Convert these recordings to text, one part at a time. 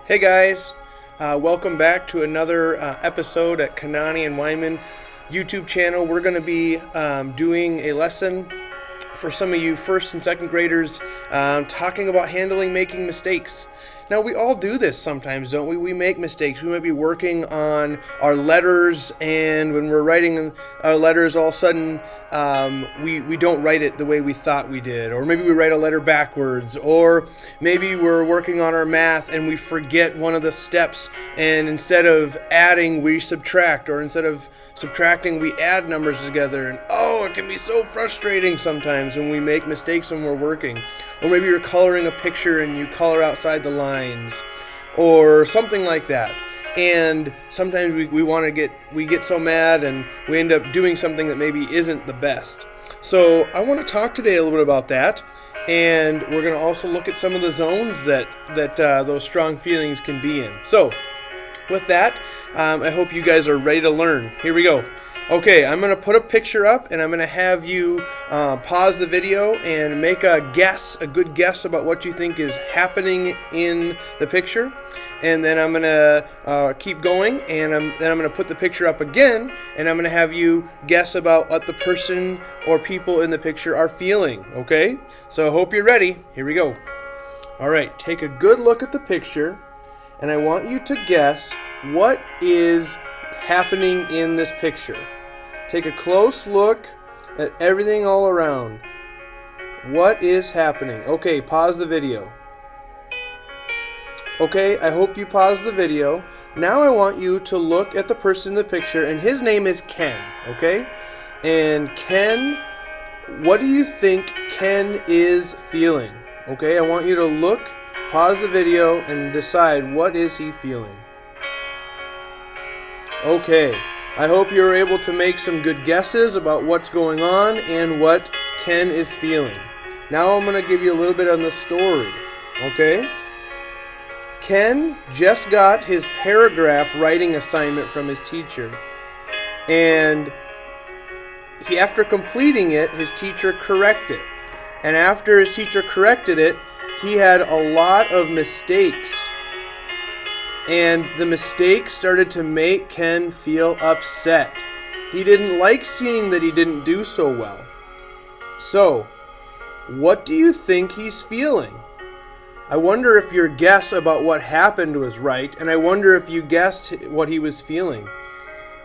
Hey guys, welcome back to another episode at Kanani and Weinman YouTube channel. We're going to be doing a lesson for some of you first and second graders talking about making mistakes. Now, we all do this sometimes, don't we? We make mistakes. We might be working on our letters, and when we're writing our letters, all of a sudden we don't write it the way we thought we did. Or maybe we write a letter backwards. Or maybe we're working on our math and we forget one of the steps, and instead of adding, we subtract. Or instead of subtracting, we add numbers together. And it can be so frustrating sometimes when we make mistakes when we're working. Or maybe you're coloring a picture and you color outside the lines, or something like that. And sometimes we get so mad and we end up doing something that maybe isn't the best. So I want to talk today a little bit about that, and we're going to also look at some of the zones that those strong feelings can be in. So with that, I hope you guys are ready to learn. Here we go. Okay, I'm going to put a picture up, and I'm going to have you pause the video and make a good guess about what you think is happening in the picture. And then I'm going to keep going, and then I'm going to put the picture up again, and I'm going to have you guess about what the person or people in the picture are feeling, okay? So I hope you're ready. Here we go. All right, take a good look at the picture, and I want you to guess what is happening in this picture. Take a close look at everything all around. What is happening? Okay, pause the video. Okay, I hope you paused the video. Now I want you to look at the person in the picture, and his name is Ken, okay? And Ken, what do you think Ken is feeling? Okay, I want you to look, pause the video, and decide what is he feeling. Okay, I hope you're able to make some good guesses about what's going on and what Ken is feeling. Now I'm going to give you a little bit on the story, okay? Ken just got his paragraph writing assignment from his teacher, and after completing it, his teacher corrected it. And after his teacher corrected it, he had a lot of mistakes. And the mistakes started to make Ken feel upset. He didn't like seeing that he didn't do so well. So, what do you think he's feeling? I wonder if your guess about what happened was right, and I wonder if you guessed what he was feeling.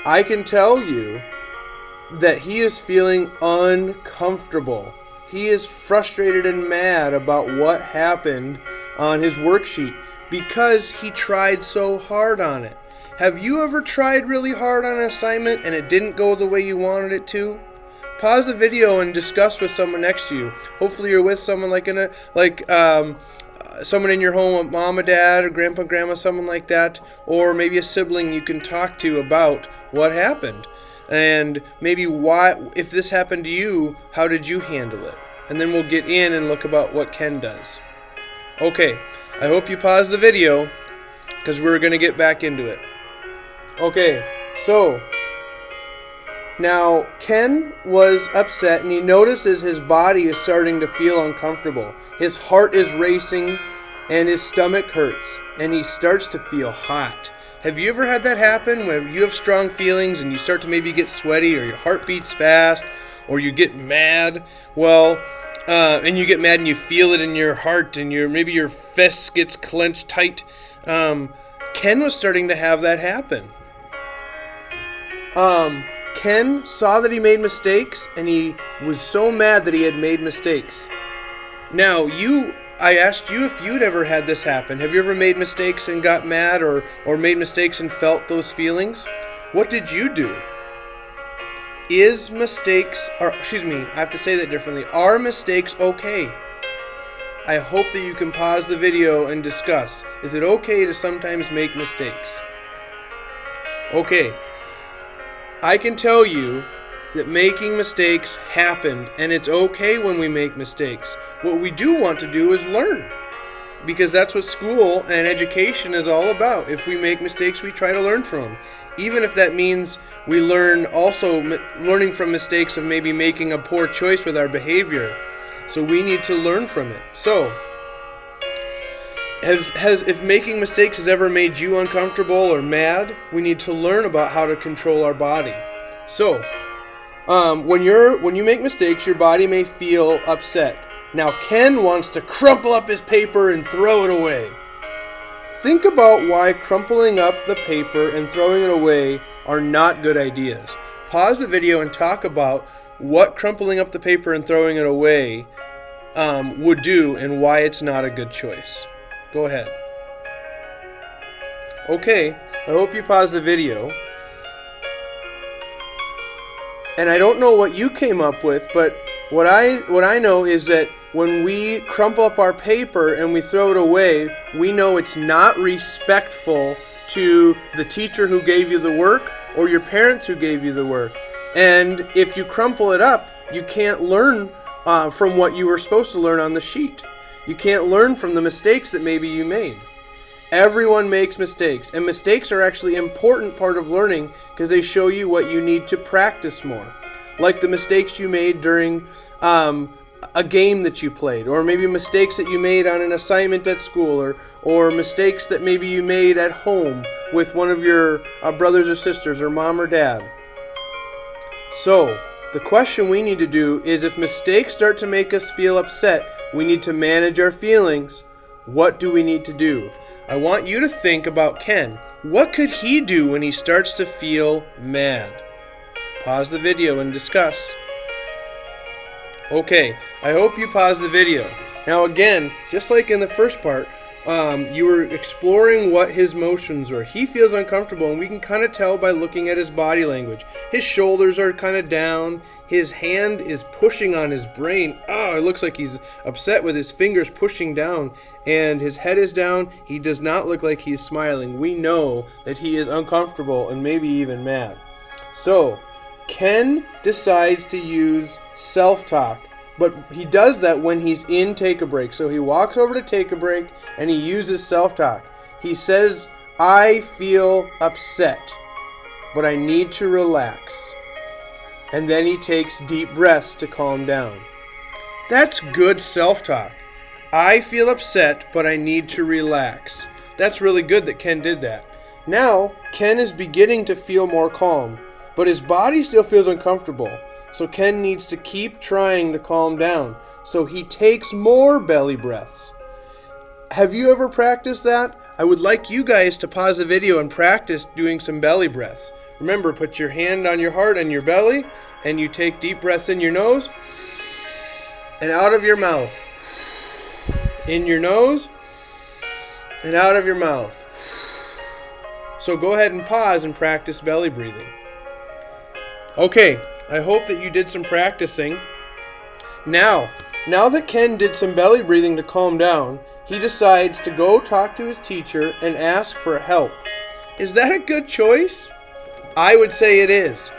I can tell you that he is feeling uncomfortable. He is frustrated and mad about what happened on his worksheet, because he tried so hard on it. Have you ever tried really hard on an assignment and it didn't go the way you wanted it to? Pause the video and discuss with someone next to you. Hopefully you're with someone someone in your home, mom or dad or grandpa, grandma, someone like that, or maybe a sibling you can talk to about what happened. And maybe if this happened to you, how did you handle it? And then we'll get in and look about what Ken does. Okay. I hope you paused the video, because we're going to get back into it. Okay, so now Ken was upset, and he notices his body is starting to feel uncomfortable. His heart is racing, and his stomach hurts, and he starts to feel hot. Have you ever had that happen, where you have strong feelings and you start to maybe get sweaty, or your heart beats fast, or you get mad? And you get mad and you feel it in your heart, and maybe your fist gets clenched tight. Ken was starting to have that happen. Ken saw that he made mistakes, and he was so mad that he had made mistakes. Now, I asked you if you'd ever had this happen. Have you ever made mistakes and got mad, or made mistakes and felt those feelings? What did you do? Are mistakes okay? I hope that you can pause the video and discuss. Is it okay to sometimes make mistakes? Okay. I can tell you that making mistakes happen, and it's okay when we make mistakes. What we do want to do is learn, because that's what school and education is all about. If we make mistakes, we try to learn from them. Even if that means we learning from mistakes of maybe making a poor choice with our behavior. So we need to learn from it. So, If making mistakes has ever made you uncomfortable or mad, we need to learn about how to control our body. So, when you make mistakes, your body may feel upset. Now, Ken wants to crumple up his paper and throw it away. Think about why crumpling up the paper and throwing it away are not good ideas. Pause the video and talk about what crumpling up the paper and throwing it away would do and why it's not a good choice. Go ahead. Okay, I hope you pause the video. And I don't know what you came up with, but what I know is that when we crumple up our paper and we throw it away, we know it's not respectful to the teacher who gave you the work or your parents who gave you the work. And if you crumple it up, you can't learn from what you were supposed to learn on the sheet. You can't learn from the mistakes that maybe you made. Everyone makes mistakes, and mistakes are actually an important part of learning because they show you what you need to practice more. Like the mistakes you made during a game that you played, or maybe mistakes that you made on an assignment at school, or mistakes that maybe you made at home with one of your brothers or sisters, or mom or dad. So, the question we need to do is, if mistakes start to make us feel upset, we need to manage our feelings. What do we need to do? I want you to think about Ken. What could he do when he starts to feel mad? Pause the video and discuss. Okay, I hope you paused the video. Now again, just like in the first part, you were exploring what his motions were. He feels uncomfortable, and we can kind of tell by looking at his body language. His shoulders are kind of down. His hand is pushing on his brain. It looks like he's upset with his fingers pushing down, and his head is down. He does not look like he's smiling. We know that he is uncomfortable and maybe even mad. So, Ken decides to use self-talk. But he does that when he's in take a break. So he walks over to take a break and he uses self-talk. He says, I feel upset, but I need to relax. And then he takes deep breaths to calm down. That's good self-talk. I feel upset, but I need to relax. That's really good that Ken did that. Now, Ken is beginning to feel more calm, but his body still feels uncomfortable. So Ken needs to keep trying to calm down. So he takes more belly breaths. Have you ever practiced that? I would like you guys to pause the video and practice doing some belly breaths. Remember, put your hand on your heart and your belly, and you take deep breaths in your nose and out of your mouth. In your nose and out of your mouth. So go ahead and pause and practice belly breathing. Okay. I hope that you did some practicing. Now that Ken did some belly breathing to calm down, he decides to go talk to his teacher and ask for help. Is that a good choice? I would say it is.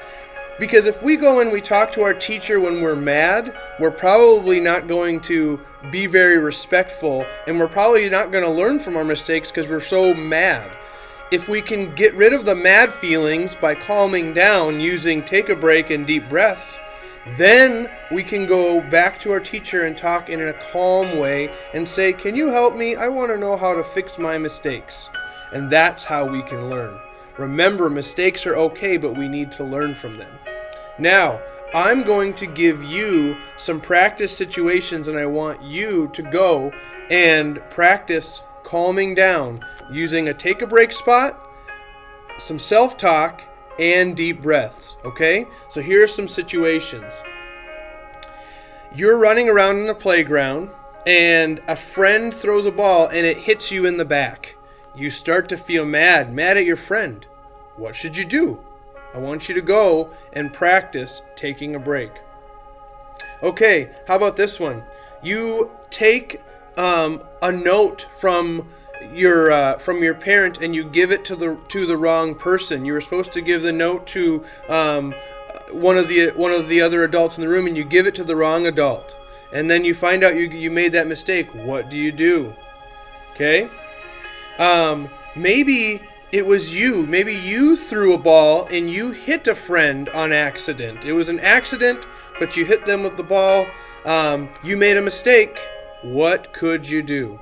Because if we go and we talk to our teacher when we're mad, we're probably not going to be very respectful, and we're probably not going to learn from our mistakes because we're so mad. If we can get rid of the mad feelings by calming down using take a break and deep breaths, then we can go back to our teacher and talk in a calm way and say, can you help me? I want to know how to fix my mistakes. And that's how we can learn. Remember, mistakes are okay, but we need to learn from them. Now, I'm going to give you some practice situations, and I want you to go and practice calming down using a take a break spot, some self-talk, and deep breaths. Okay? So here are some situations. You're running around in a playground and a friend throws a ball and it hits you in the back. You start to feel mad at your friend. What should you do? I want you to go and practice taking a break. Okay, how about this one? You take a note from your parent and you give it to the wrong person. You were supposed to give the note to one of the other adults in the room, and you give it to the wrong adult, and then you find out you made that mistake. What do you do? Okay, maybe it was you. Maybe you threw a ball and you hit a friend on accident. It was an accident, but you hit them with the ball. You made a mistake. What could you do?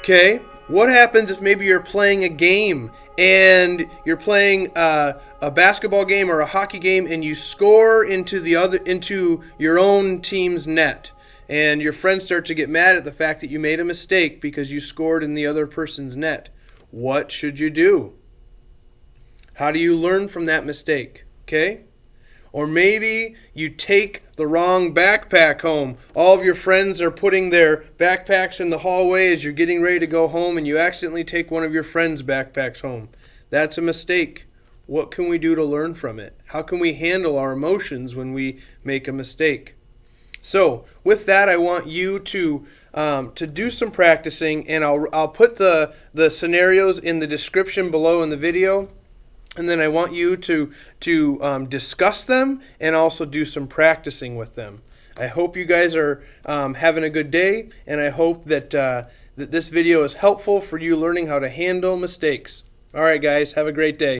Okay? What happens if maybe you're playing a game and you're playing a basketball game or a hockey game and you score into your own team's net, and your friends start to get mad at the fact that you made a mistake because you scored in the other person's net? What should you do? How do you learn from that mistake? Okay? Or maybe you take the wrong backpack home. All of your friends are putting their backpacks in the hallway as you're getting ready to go home, and you accidentally take one of your friends' backpacks home. That's a mistake. What can we do to learn from it? How can we handle our emotions when we make a mistake? So, with that, I want you to do some practicing, and I'll put the scenarios in the description below in the video. And then I want you to discuss them and also do some practicing with them. I hope you guys are having a good day, and I hope that this video is helpful for you learning how to handle mistakes. All right, guys, have a great day.